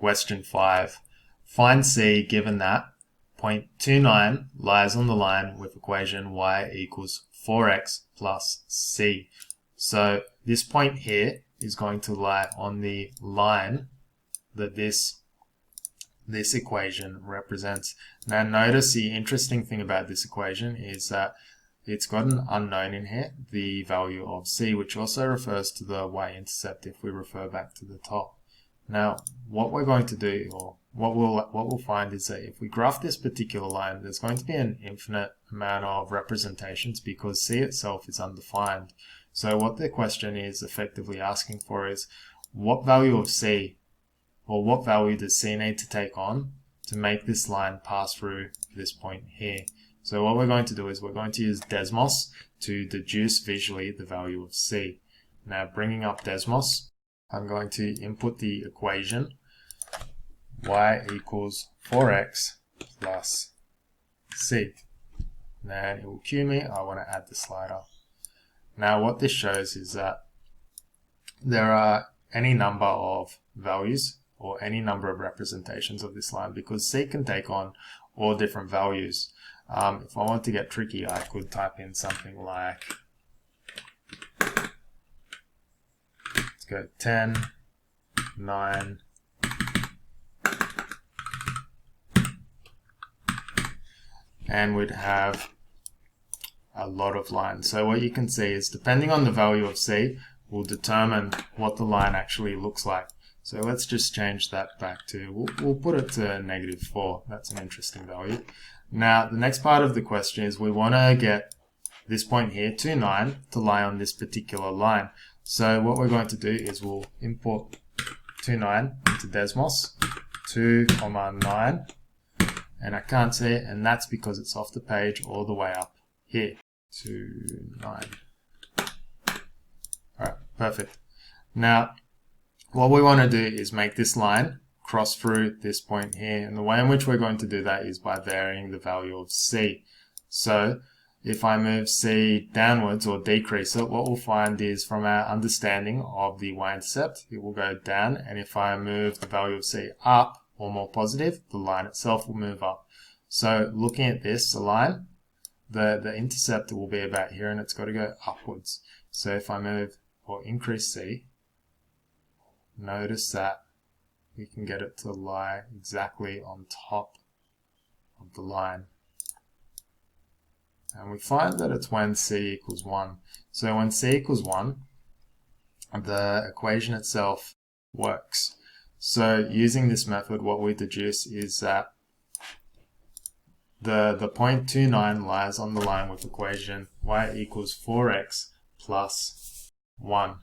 question 5. Find C given that point 29 lies on the line with equation y equals 4x plus c. So this point here is going to lie on the line that this equation represents. Now notice the interesting thing about this equation is that it's got an unknown in here, the value of c, which also refers to the y-intercept if we refer back to the top. Now what we're going to do, or what we'll find, is that if we graph this particular line, there's going to be an infinite amount of representations because c itself is undefined. So what the question is effectively asking for is what value of c, or what value does c need to take on to make this line pass through this point here. So what we're going to do is we're going to use Desmos to deduce visually the value of c. Now bringing up Desmos, I'm going to input the equation y equals 4x plus c. Then it will cue me, I want to add the slider. Now what this shows is that there are any number of values or any number of representations of this line because c can take on all different values. If I want to get tricky, I could type in something like, let's go 10, 9, and we'd have a lot of lines. So what you can see is depending on the value of c will determine what the line actually looks like. So let's just change that back to, we'll put it to -4. That's an interesting value. Now the next part of the question is we want to get this point here, 2, 9, to lie on this particular line. So what we're going to do is we'll import 2, 9 into Desmos, 2, 9, and I can't see it, and that's because it's off the page all the way up here, 2, 9. Alright, perfect. Now what we want to do is make this line cross through this point here, and the way in which we're going to do that is by varying the value of c. So if I move c downwards or decrease it, what we'll find is from our understanding of the y-intercept, it will go down, and if I move the value of c up or more positive, the line itself will move up. So looking at this, the line, the intercept will be about here and it's got to go upwards. So if I move or increase c, notice that we can get it to lie exactly on top of the line. And we find that it's when c equals 1. So when c equals 1, the equation itself works. So using this method, what we deduce is that the point 29 lies on the line with equation y equals 4x plus 1.